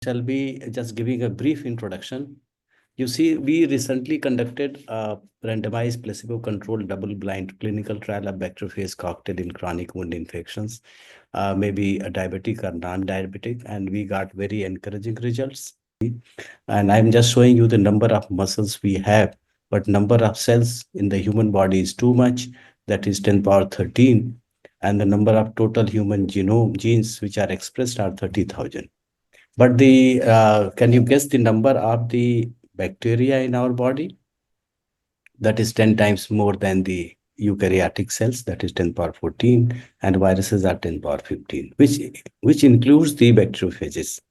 Shall be just giving a brief introduction. You see, we recently conducted a randomized placebo-controlled double-blind clinical trial of bacteriophage cocktail in chronic wound infections, maybe a diabetic or non-diabetic, and we got very encouraging results. And I'm just showing you the number of muscles we have, but number of cells in the human body is too much, that is 10 power 13, and the number of total human genome genes which are expressed are 30,000. But the can you guess the number of the bacteria in our body? That is 10 times more than the eukaryotic cells, that is 10 power 14, and viruses are 10 power 15, which includes the bacteriophages.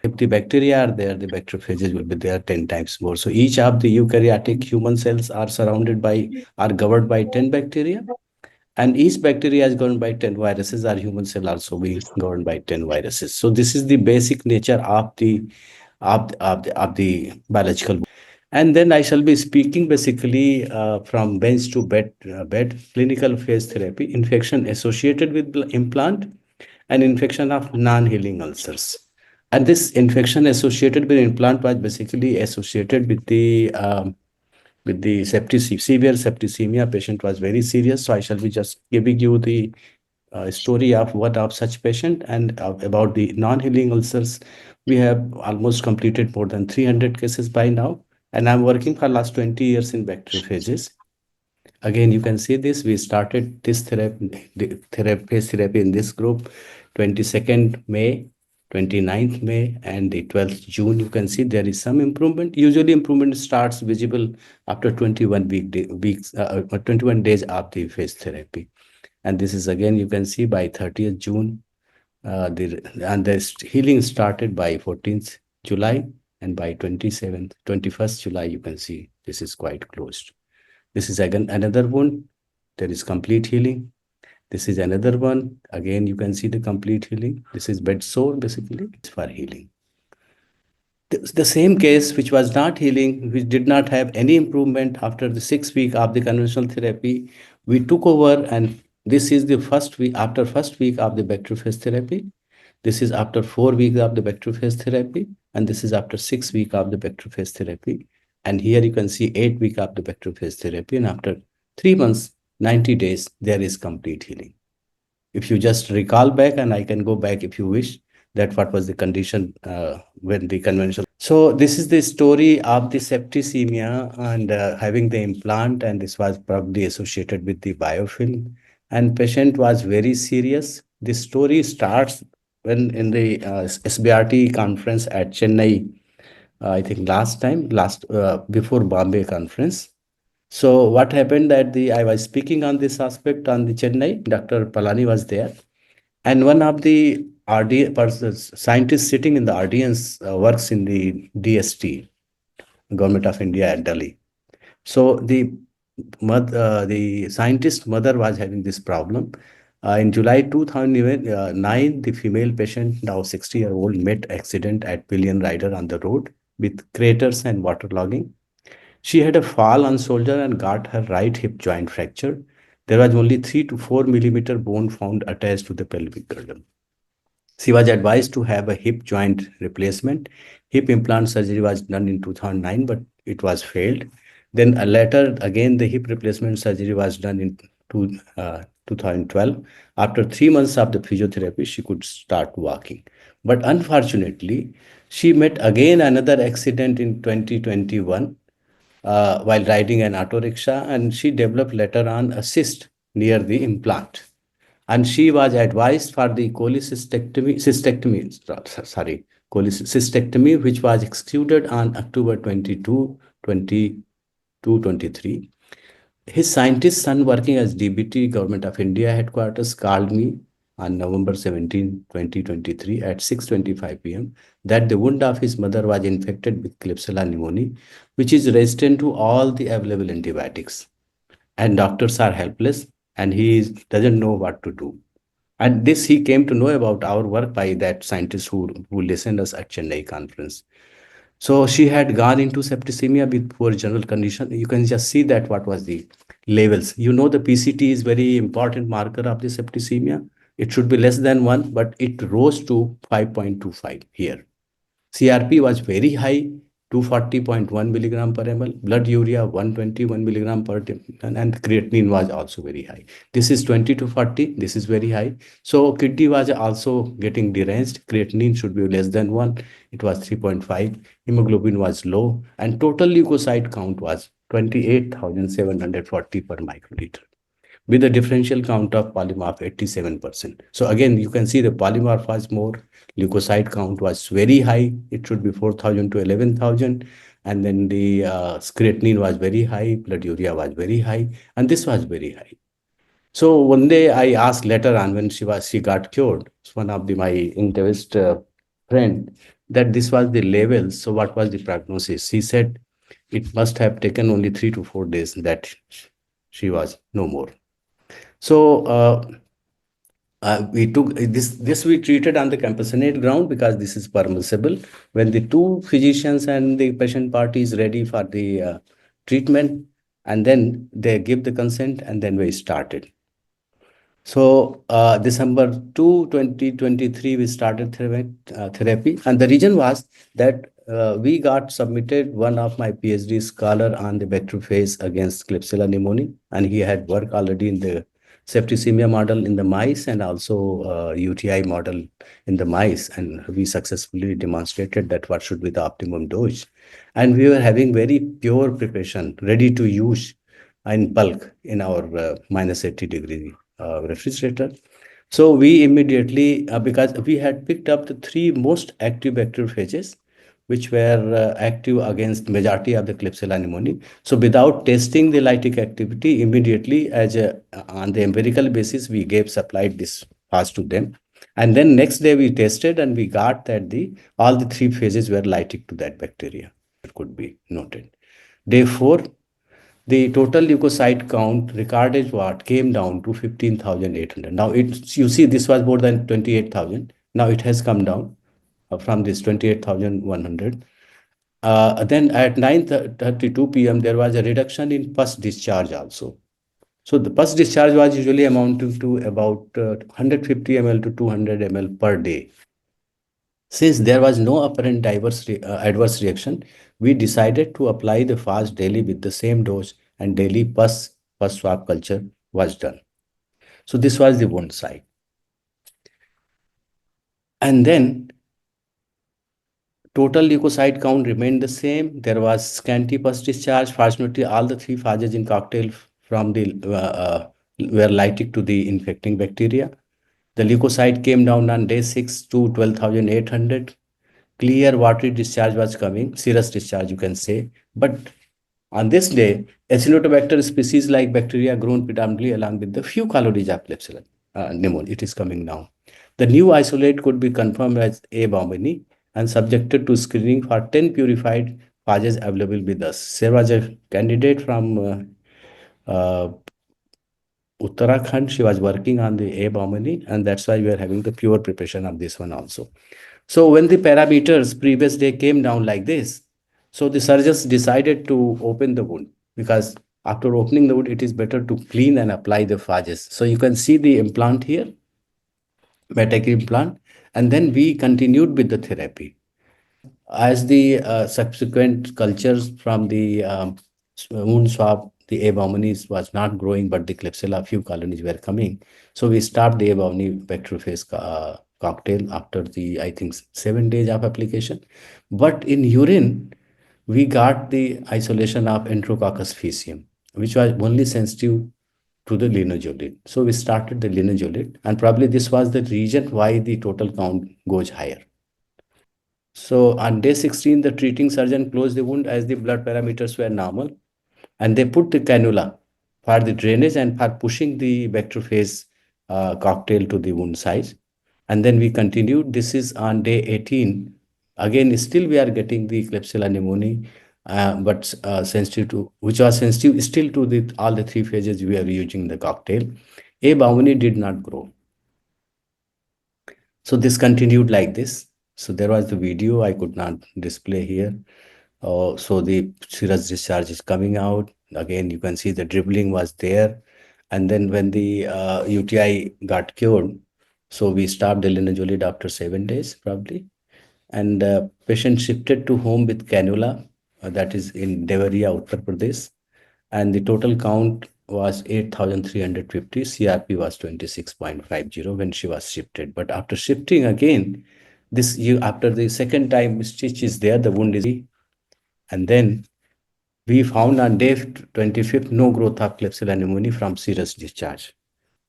If the bacteria are there, the bacteriophages will be there 10 times more. So each of the eukaryotic human cells are governed by 10 bacteria, and each bacteria is governed by 10 viruses. Our human cell also be governed by 10 viruses. So this is the basic nature of the biological. And then I shall be speaking basically from bench to bed clinical phase therapy, infection associated with implant, and infection of non-healing ulcers. And this infection associated with implant was basically associated with the severe septicemia. Patient was very serious. So I shall be just giving you the story of what of such patient, and about the non-healing ulcers. We have almost completed more than 300 cases by now, and I'm working for last 20 years in bacteriophages. Again, you can see this. We started this therapy in this group 22nd May, 29th May, and the 12th June. You can see there is some improvement. Usually, improvement starts visible after 21 days of the phase therapy. And this is again, you can see by 30th June, the healing started by 14th July, and by 21st July, you can see this is quite closed. This is again another one. There is complete healing. This is another one. Again, you can see the complete healing. This is bed sore, basically. It's for healing. The same case, which was not healing, which did not have any improvement after the 6 week of the conventional therapy, we took over, and this is the first week, after first week of the bacteriophage therapy. This is after 4 weeks of the bacteriophage therapy, and this is after 6 weeks of the bacteriophage therapy. And here you can see 8 weeks of the bacteriophage therapy, and after 3 months, 90 days, there is complete healing. If you just recall back, and I can go back if you wish, that what was the condition when the conventional. So this is the story of the septicemia and having the implant, and this was probably associated with the biofilm, and patient was very serious. This story starts when in the SBRT conference at Chennai, I think last before Bombay conference. So what happened that the I was speaking on this aspect on the Chennai, Dr. Palani was there, and one of the scientists sitting in the audience works in the DST, Government of India at Delhi. So the scientist mother was having this problem. In July 2009, the female patient, now 60-year-old, met accident at Pillion Rider on the road with craters and waterlogging. She had a fall on shoulder and got her right hip joint fractured. There was only 3 to 4 millimeter bone found attached to the pelvic girdle. She was advised to have a hip joint replacement. Hip implant surgery was done in 2009, but it was failed. Then later, again, the hip replacement surgery was done in 2012. After 3 months of the physiotherapy, she could start walking. But unfortunately, she met again another accident in 2021 while riding an auto rickshaw, and she developed later on a cyst near the implant. And she was advised for the cholecystectomy, which was excluded on October 22, 23. His scientist son working as DBT, Government of India headquarters, called me on November 17, 2023 at 6:25 p.m. that the wound of his mother was infected with Klebsiella pneumoniae, which is resistant to all the available antibiotics. And doctors are helpless, and doesn't know what to do. And this he came to know about our work by that scientist who listened us at Chennai conference. So she had gone into septicemia with poor general condition. You can just see that what was the levels. You know, the PCT is very important marker of the septicemia. It should be less than 1, but it rose to 5.25 here. CRP was very high, 240.1 milligram per ml, blood urea 121 milligram per ml, and creatinine was also very high. This is 20 to 40, this is very high. So kidney was also getting deranged. Creatinine should be less than 1, it was 3.5. Hemoglobin was low, and total leukocyte count was 28,740 per microliter with a differential count of polymorph 87%. So again, you can see the polymorph was more, leukocyte count was very high. It should be 4,000 to 11,000. And then the creatinine was very high, blood urea was very high, and this was very high. So one day I asked later on when she got cured, one of my internist friend, that this was the levels. So what was the prognosis? He said it must have taken only 3 to 4 days that she was no more. So we took this we treated on the compassionate ground because this is permissible. When the two physicians and the patient party is ready for the treatment, and then they give the consent, and then we started. So December 2, 2023, we started therapy. And the reason was that we got submitted one of my PhD scholar on the vector phase against Klebsiella pneumoniae, and he had work already in the septicemia model in the mice and also UTI model in the mice. And we successfully demonstrated that what should be the optimum dose. And we were having very pure preparation, ready to use in bulk in our minus 80 degree refrigerator. So we immediately, because we had picked up the three most active vector phages, which were active against majority of the Klebsiella pneumoniae. So without testing the lytic activity, immediately on the empirical basis, we supplied this phage to them. And then next day we tested and we got that all the three phases were lytic to that bacteria. It could be noted. Day 4, the total leukocyte count recorded what came down to 15,800. Now you see this was more than 28,000. Now it has come down from this 28,100. Then at 9:32 p.m. there was a reduction in pus discharge also. So the pus discharge was usually amounting to about 150 ml to 200 ml per day. Since there was no apparent adverse reaction, we decided to apply the phage daily with the same dose, and daily pus swab culture was done. So this was the wound side. And then total leukocyte count remained the same. There was scanty pus discharge. Fortunately, all the three phages in cocktail from the were lytic to the infecting bacteria. The leukocyte came down on day 6 to 12,800. Clear watery discharge was coming, serous discharge you can say. But on this day, Acinetobacter species like bacteria grown predominantly along with the few colonies of Klebsiella pneumoniae. It is coming down. The new isolate could be confirmed as A. baumannii and subjected to screening for 10 purified phages available with us. There was a candidate from Uttarakhand. She was working on the A. baumannii, and that's why we are having the pure preparation of this one also. So when the parameters previous day came down like this, so the surgeons decided to open the wound, because after opening the wound, it is better to clean and apply the phages. So you can see the implant here, Metek implant, and then we continued with the therapy. As the subsequent cultures from the wound swab, the A. baumannii was not growing, but the Klebsiella few colonies were coming. So we stopped the A. baumannii vector phase cocktail after I think 7 days of application. But in urine, we got the isolation of Enterococcus faecium, which was only sensitive to the linezolid. So we started the linezolid, and probably this was the reason why the total count goes higher. So on day 16, the treating surgeon closed the wound as the blood parameters were normal, and they put the cannula for the drainage and for pushing the vector phase cocktail to the wound size. And then we continued. This is on day 18. Again, still we are getting the Klebsiella pneumoniae, but sensitive to, which was sensitive still to all the three phases we are using the cocktail. A. baumannii did not grow. So this continued like this. So there was the video I could not display here. So the serous discharge is coming out. Again, you can see the dribbling was there. And then when the UTI got cured, so we stopped the linezolid after 7 days probably. and patient shifted to home with cannula, that is in Devariya, Uttar Pradesh, and the total count was 8,350. CRP was 26.50 when she was shifted. But after shifting again, this you after the second time stitch is there, the wound is, and then we found on day 25th no growth of Klebsiella pneumoniae from serous discharge.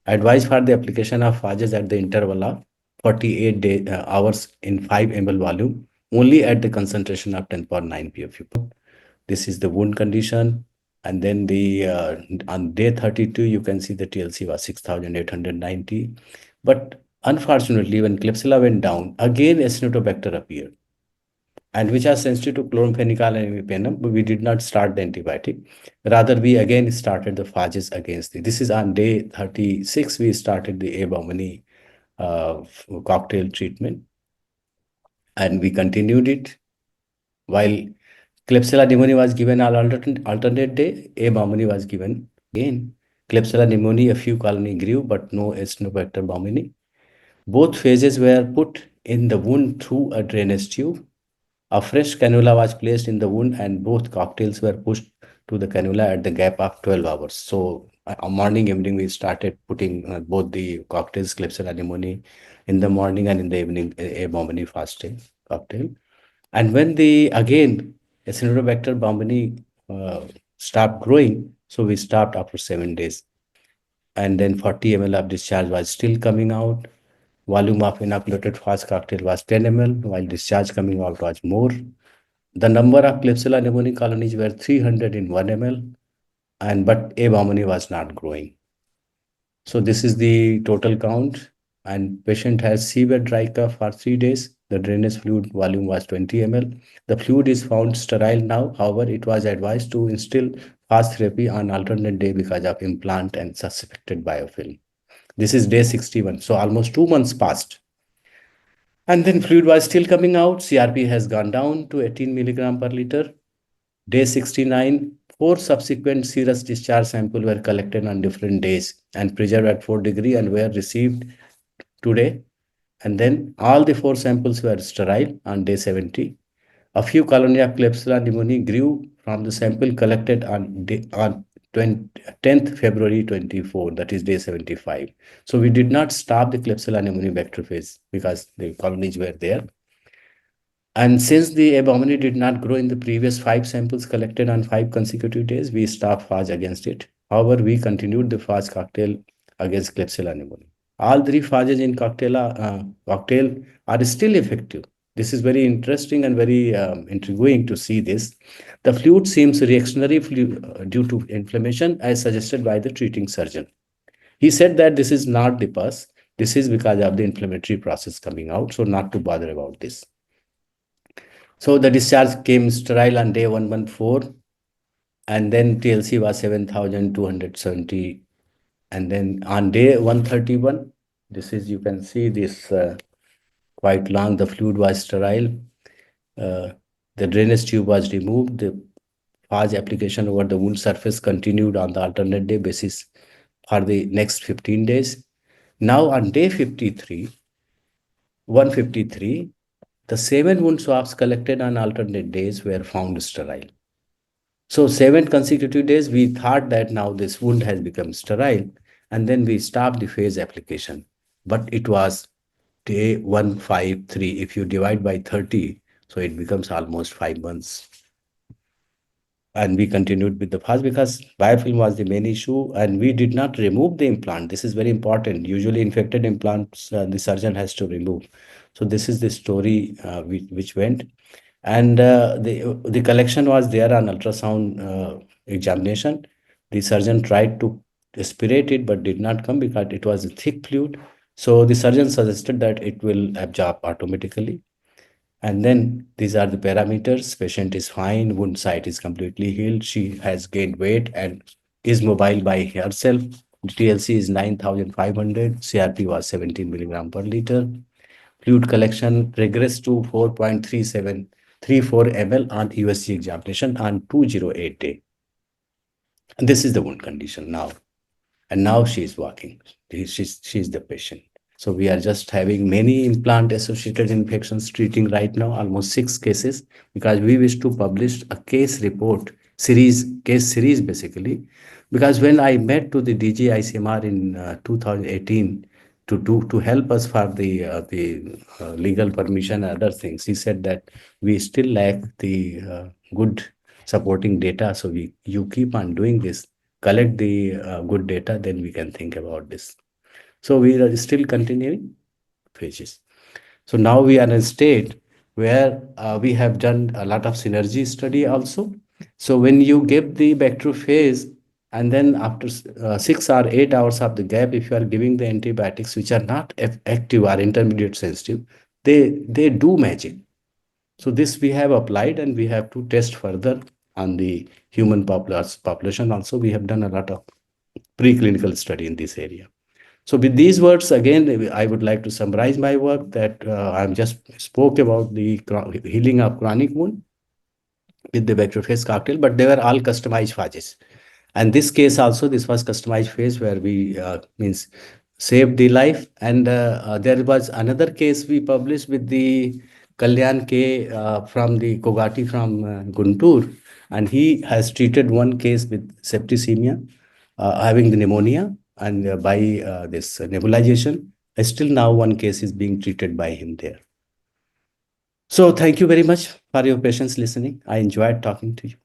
Advice for the application of phages at the interval of 48 hours in 5 ml volume, only at the concentration of 10 power 9 pfu. This is the wound condition. And then the on day 32, you can see the TLC was 6,890. But unfortunately, when Klebsiella went down, again Acinetobacter appeared, and which are sensitive to chloramphenicol and imipenem, but we did not start the antibiotic. Rather, we again started the phages against it. This is on day 36, we started the Abomini cocktail treatment, and we continued it. While Klebsiella pneumoniae was given on alternate day, Abomini was given again. Klebsiella pneumoniae, a few colony grew, but no Acinetobacter baumannii. Both phages were put in the wound through a drainage tube. A fresh cannula was placed in the wound, and both cocktails were pushed to the cannula at the gap of 12 hours. So, morning, evening, we started putting both the cocktails, Klebsiella pneumoniae, in the morning and in the evening, a Bombini fasting cocktail. And when the again Acinetobacter baumannii stopped growing, so we stopped after 7 days. And then 40 ml of discharge was still coming out. Volume of inoculated fast cocktail was 10 ml, while discharge coming out was more. The number of Klebsiella pneumoniae colonies were 300 in 1 ml, and but A. baumannii was not growing. So this is the total count, and patient has severe dry cough for 3 days. The drainage fluid volume was 20 ml. The fluid is found sterile now. However, it was advised to instill fast therapy on alternate day because of implant and suspected biofilm. This is day 61. So almost 2 months passed. And then fluid was still coming out. CRP has gone down to 18 milligram per liter. Day 69, 4 subsequent serous discharge samples were collected on different days and preserved at 4 degree and were received today. And then all the 4 samples were sterile on day 70. A few colony of Klebsiella pneumoniae grew from the sample collected on 10th February 24, that is day 75. So we did not stop the Klebsiella pneumoniae vector phase because the colonies were there. And since the Abomini did not grow in the previous 5 samples collected on 5 consecutive days, we stopped Phage against it. However, we continued the Phage cocktail against Klebsiella pneumoniae. All 3 phages in cocktail are still effective. This is very interesting and very intriguing to see this. The fluid seems reactionary due to inflammation as suggested by the treating surgeon. He said that this is not the pus. This is because of the inflammatory process coming out. So not to bother about this. So the discharge came sterile on day 114, and then TLC was 7,270. And then on day 131, this is, you can see this quite long, the fluid was sterile. The drainage tube was removed. The Phage application over the wound surface continued on the alternate day basis for the next 15 days. Now on day 153, the 7 wound swabs collected on alternate days were found sterile. So 7 consecutive days, we thought that now this wound has become sterile, and then we stopped the phase application. But it was day 153. If you divide by 30, so it becomes almost 5 months. And we continued with the Phage because biofilm was the main issue, and we did not remove the implant. This is very important. Usually infected implants, the surgeon has to remove. So this is the story which went. And the collection was there on ultrasound examination. The surgeon tried to aspirate it, but did not come because it was a thick fluid. So the surgeon suggested that it will absorb automatically. And then these are the parameters. Patient is fine. Wound site is completely healed. She has gained weight and is mobile by herself. TLC is 9,500. CRP was 17 milligram per liter. Fluid collection regressed to 4.3734 ml on USG examination on 208 day. And this is the wound condition now. And now she is walking. She's the patient. So we are just having many implant-associated infections treating right now, almost 6 cases, because we wish to publish a case report series, case series basically. Because when I met to the DG ICMR in 2018 to help us for the legal permission and other things, he said that we still lack the good supporting data. So you keep on doing this, collect the good data, then we can think about this. So we are still continuing phases. So now we are in a state where we have done a lot of synergy study also. So when you give the bacteriophage, and then after 6 or 8 hours of the gap, if you are giving the antibiotics which are not active or intermediate sensitive, they do magic. So this we have applied, and we have to test further on the human population also. We have done a lot of preclinical study in this area. So with these words, again, I would like to summarize my work that I just spoke about the healing of chronic wound with the bacteriophage cocktail, but they were all customized phages. And this case also, this was customized phase where we means saved the life. And there was another case we published with the Kalyan K from the Kogati from Guntur, and he has treated one case with septicemia, having the pneumonia, and by this nebulization, still now one case is being treated by him there. So thank you very much for your patience listening. I enjoyed talking to you.